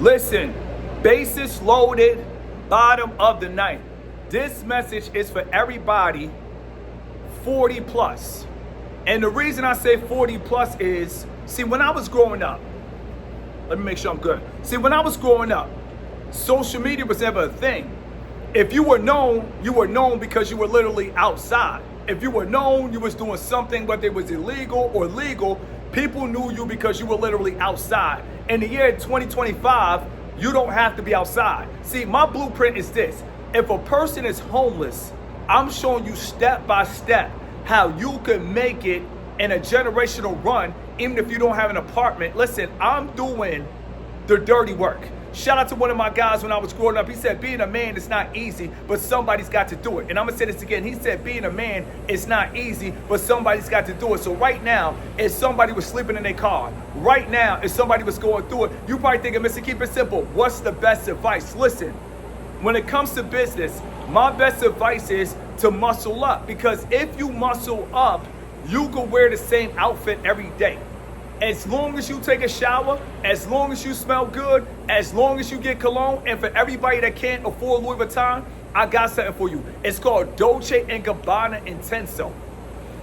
Listen, bases loaded, bottom of the ninth. This message is for everybody 40 plus. And the reason I say 40 plus is, see, when I was growing up, let me make sure I'm good. See, when I was growing up, social media was never a thing. If you were known because you were literally outside. If you were known, you was doing something, whether it was illegal or legal, people knew you because you were literally outside. In the year 2025, you don't have to be outside. See, my blueprint is this. If a person is homeless, I'm showing you step by step how you can make it in a generational run, even if you don't have an apartment. Listen, I'm doing the dirty work. Shout out to one of my guys when I was growing up. He said, being a man is not easy, but somebody's got to do it. And I'm going to say this again. He said, being a man is not easy, but somebody's got to do it. So right now, if somebody was sleeping in their car, right now, if somebody was going through it, you probably thinking, Mr. Keep It Simple, what's the best advice? Listen, when it comes to business, my best advice is to muscle up. Because if you muscle up, you can wear the same outfit every day. As long as you take a shower, as long as you smell good, as long as you get cologne, and for everybody that can't afford Louis Vuitton, I got something for you. It's called Dolce & Gabbana Intenso.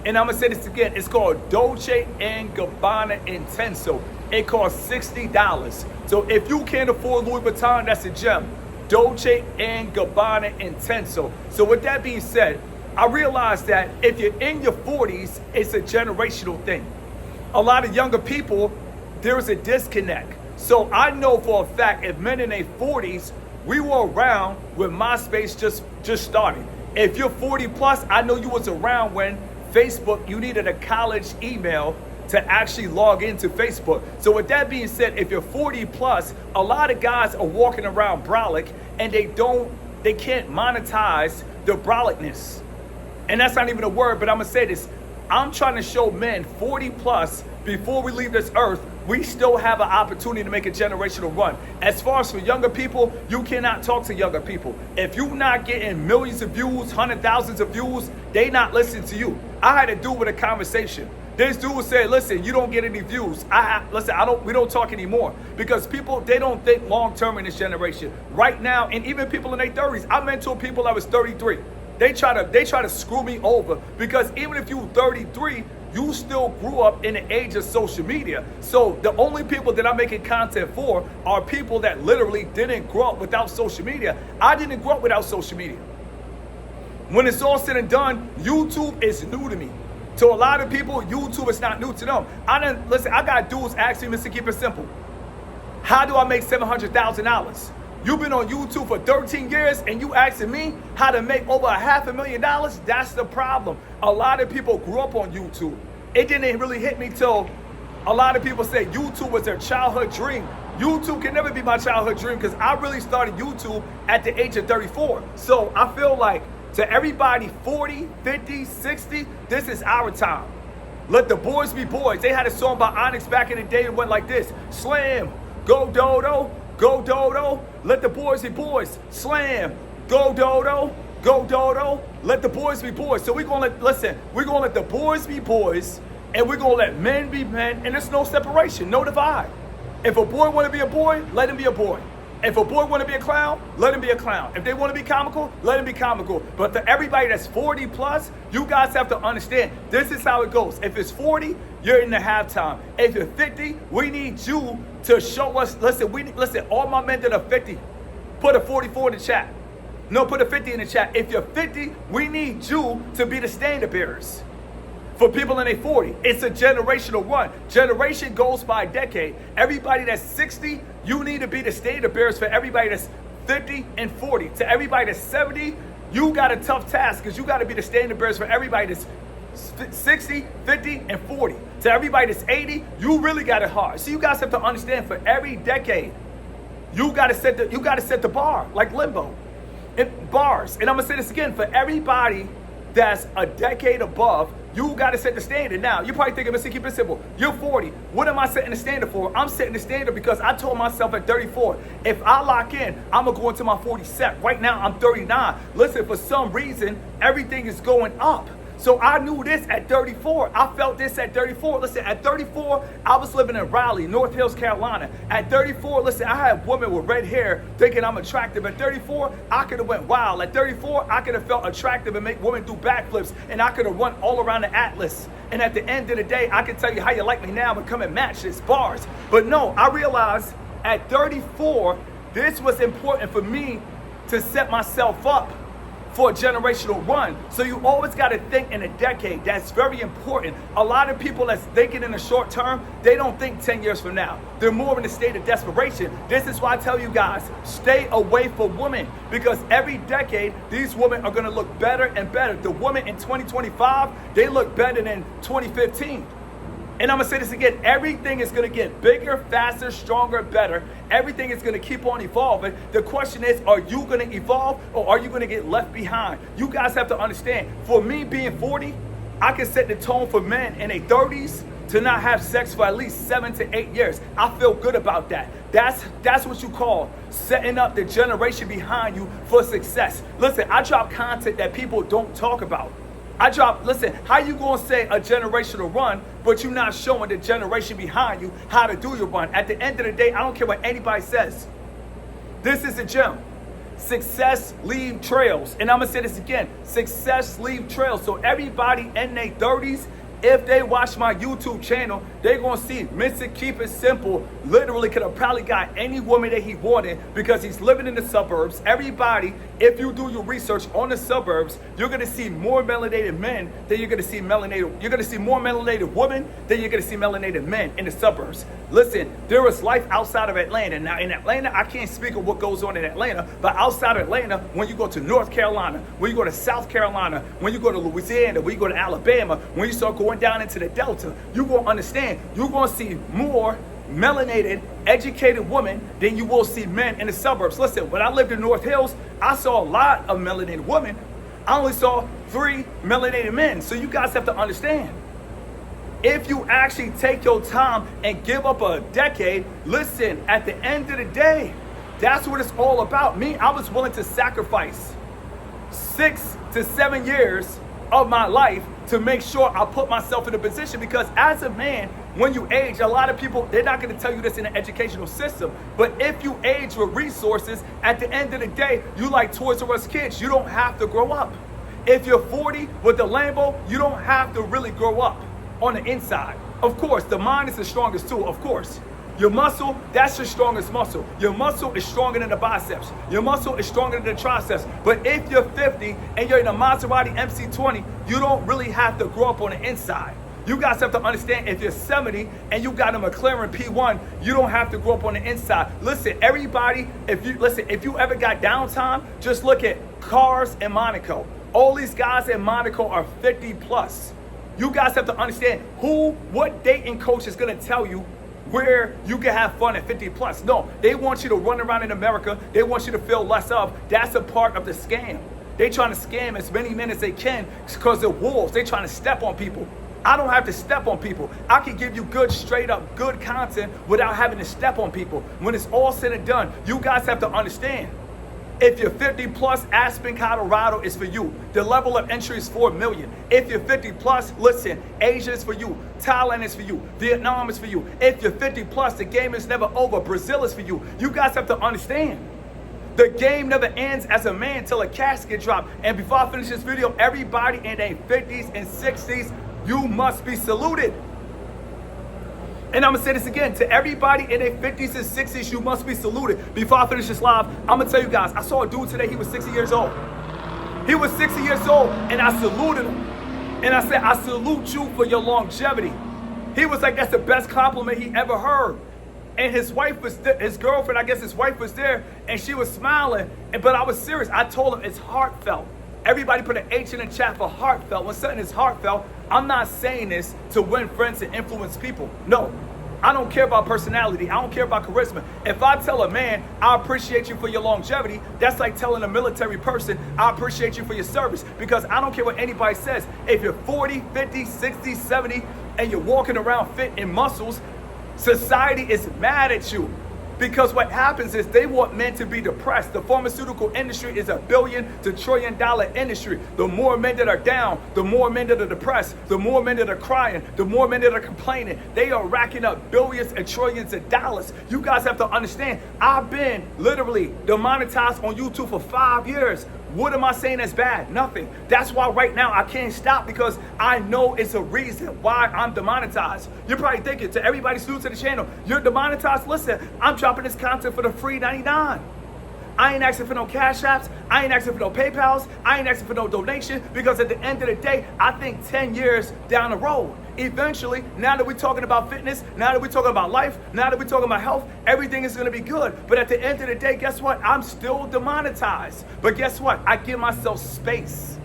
And I'm going to say this again. It's called Dolce & Gabbana Intenso. It costs $60. So if you can't afford Louis Vuitton, that's a gem. Dolce & Gabbana Intenso. So with that being said, I realized that if you're in your 40s, it's a generational thing. A lot of younger people, there's a disconnect. So I know for a fact, if men in their 40s, we were around when MySpace just started. If you're 40 plus, I know you was around when Facebook, you needed a college email to actually log into Facebook. So with that being said, if you're 40 plus, a lot of guys are walking around brolic and they can't monetize their brolicness. And that's not even a word, but I'm gonna say this. I'm trying to show men 40 plus, before we leave this earth, we still have an opportunity to make a generational run. As far as for younger people, you cannot talk to younger people. If you're not getting millions of views, hundred thousands of views, they not listening to you. I had a dude with a conversation. This dude said, listen, you don't get any views. We don't talk anymore. Because people, they don't think long term in this generation. Right now, and even people in their 30s, I mentor people that was 33. They try to screw me over because even if you're 33, you still grew up in the age of social media. So the only people that I'm making content for are people that literally didn't grow up without social media. I didn't grow up without social media. When it's all said and done, YouTube is new to me. To a lot of people, YouTube is not new to them. I got dudes asking me, Mr. Keep It Simple, how do I make $700,000? You've been on YouTube for 13 years and you asking me how to make over $500,000? That's the problem. A lot of people grew up on YouTube. It didn't really hit me till a lot of people say YouTube was their childhood dream. YouTube can never be my childhood dream because I really started YouTube at the age of 34. So I feel like to everybody 40, 50, 60, this is our time. Let the boys be boys. They had a song by Onyx back in the day that went like this. Slam, go Dodo. Go Dodo, let the boys be boys. Slam, go Dodo, go Dodo, let the boys be boys. So we're gonna let the boys be boys and we're gonna let men be men, and there's no separation, no divide. If a boy wanna be a boy, let him be a boy. If a boy wanna be a clown, let him be a clown. If they wanna be comical, let him be comical. But for everybody that's 40 plus, you guys have to understand, this is how it goes. If it's 40, you're in the halftime. If you're 50, we need you to show us, listen, all my men that are 50, put a 44 in the chat. No, put a 50 in the chat. If you're 50, we need you to be the standard bearers. For people in their 40, it's a generational run. Generation goes by decade. Everybody that's 60, you need to be the standard bearers for everybody that's 50 and 40. To everybody that's 70, you got a tough task because you got to be the standard bearers for everybody that's 60, 50, and 40. To everybody that's 80, you really got it hard. So you guys have to understand, for every decade, you got to set the bar, like Limbo. Bars. And I'm going to say this again, for everybody that's a decade above, you got to set the standard. Now, you're probably thinking, Mr. Keep It Simple, you're 40. What am I setting the standard for? I'm setting the standard because I told myself at 34, if I lock in, I'm going to go into my 40 set. Right now, I'm 39. Listen, for some reason, everything is going up. So I knew this at 34. I felt this at 34. Listen, at 34, I was living in Raleigh, North Hills, Carolina. At 34, listen, I had women with red hair thinking I'm attractive. At 34, I could have went wild. At 34, I could have felt attractive and make women do backflips, and I could have run all around the Atlas. And at the end of the day, I can tell you how you like me now and come and match this bars. But no, I realized at 34, this was important for me to set myself up for a generational run. So you always got to think in a decade. That's very important. A lot of people that's thinking in the short term, they don't think 10 years from now. They're more in a state of desperation. This is why I tell you guys, stay away from women, because every decade, these women are going to look better and better. The women in 2025, they look better than 2015. And I'm going to say this again, everything is going to get bigger, faster, stronger, better. Everything is going to keep on evolving. The question is, are you going to evolve or are you going to get left behind? You guys have to understand, for me being 40, I can set the tone for men in their 30s to not have sex for at least 7 to 8 years. I feel good about that. That's what you call setting up the generation behind you for success. Listen, I drop content that people don't talk about. Listen, how you gonna say a generational run, but you're not showing the generation behind you how to do your run? At the end of the day, I don't care what anybody says. This is the gym. Success leave trails. And I'm gonna say this again, success leave trails. So everybody in their 30s, if they watch my YouTube channel, they're gonna see Mr. Keep It Simple literally could have probably got any woman that he wanted because he's living in the suburbs. Everybody, if you do your research on the suburbs, you're gonna see more melanated men than you're gonna see more melanated women than you're gonna see melanated men in the suburbs. Listen, there is life outside of Atlanta. Now in Atlanta, I can't speak of what goes on in Atlanta, but outside of Atlanta, when you go to North Carolina, when you go to South Carolina, when you go to Louisiana, when you go to Alabama, when you start going down into the Delta, you're gonna understand, you're gonna see more melanated, educated women than you will see men in the suburbs. Listen, when I lived in North Hills, I saw a lot of melanated women. I only saw 3 melanated men. So you guys have to understand, if you actually take your time and give up a decade, listen, at the end of the day, that's what it's all about. Me, I was willing to sacrifice 6 to 7 years of my life to make sure I put myself in a position, because as a man, when you age, a lot of people, they're not going to tell you this in the educational system, but if you age with resources, at the end of the day, you like Toys R Us kids, you don't have to grow up. If you're 40 with the Limbo, you don't have to really grow up on the inside. Of course, the mind is the strongest tool, of course. Your muscle, that's your strongest muscle. Your muscle is stronger than the biceps. Your muscle is stronger than the triceps. But if you're 50 and you're in a Maserati MC20, you don't really have to grow up on the inside. You guys have to understand, if you're 70 and you got a McLaren P1, you don't have to grow up on the inside. Listen, everybody, if you ever got downtime, just look at cars in Monaco. All these guys in Monaco are 50 plus. You guys have to understand what dating coach is gonna tell you where you can have fun at 50 plus. No, they want you to run around in America. They want you to feel less of. That's a part of the scam. They trying to scam as many men as they can because they're wolves. They trying to step on people. I don't have to step on people. I can give you good, straight up, good content without having to step on people. When it's all said and done, you guys have to understand, if you're 50 plus, Aspen, Colorado is for you. The level of entry is 4 million. If you're 50 plus, listen, Asia is for you. Thailand is for you. Vietnam is for you. If you're 50 plus, the game is never over. Brazil is for you. You guys have to understand, the game never ends as a man till a casket drop. And before I finish this video, everybody in their 50s and 60s, you must be saluted. And I'm gonna say this again, to everybody in their 50s and 60s, you must be saluted. Before I finish this live, I'm gonna tell you guys, I saw a dude today, he was 60 years old. He was 60 years old, and I saluted him. And I said, I salute you for your longevity. He was like, that's the best compliment he ever heard. And his wife was, his girlfriend, I guess his wife was there, and she was smiling, but I was serious. I told him it's heartfelt. Everybody put an H in the chat for heartfelt. When something is heartfelt, I'm not saying this to win friends and influence people. No, I don't care about personality. I don't care about charisma. If I tell a man, I appreciate you for your longevity, that's like telling a military person, I appreciate you for your service. Because I don't care what anybody says. If you're 40, 50, 60, 70, and you're walking around fit in muscles, society is mad at you. Because what happens is they want men to be depressed. The pharmaceutical industry is $1 billion to $1 trillion industry. The more men that are down, the more men that are depressed, the more men that are crying, the more men that are complaining. They are racking up billions and trillions of dollars. You guys have to understand, I've been literally demonetized on YouTube for 5 years. What am I saying that's bad? Nothing. That's why right now I can't stop, because I know it's a reason why I'm demonetized. You're probably thinking, to everybody new to the channel, you're demonetized? Listen, I'm dropping this content for the free 99. I ain't asking for no cash apps. I ain't asking for no PayPals. I ain't asking for no donation, because at the end of the day, I think 10 years down the road, eventually, now that we're talking about fitness, now that we're talking about life, now that we're talking about health, everything is going to be good. But at the end of the day, guess what? I'm still demonetized. But guess what? I give myself space.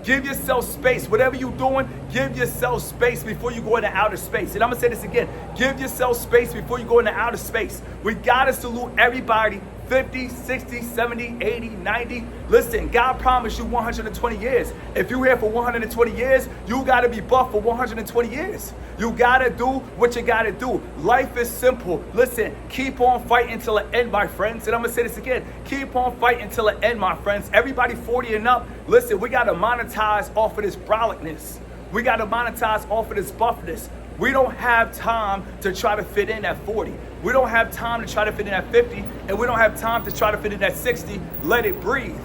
Give yourself space. Whatever you're doing, give yourself space before you go into outer space. And I'm going to say this again. Give yourself space before you go into outer space. We got to salute everybody. 50, 60, 70, 80, 90. Listen, God promised you 120 years. If you're here for 120 years, you got to be buff for 120 years. You got to do what you got to do. Life is simple. Listen, keep on fighting till it end, my friends. And I'm going to say this again. Keep on fighting till it end, my friends. Everybody 40 and up, listen, we got to monetize off of this brolickness. We got to monetize off of this buffness. We don't have time to try to fit in at 40. We don't have time to try to fit in at 50. And we don't have time to try to fit in at 60. Let it breathe.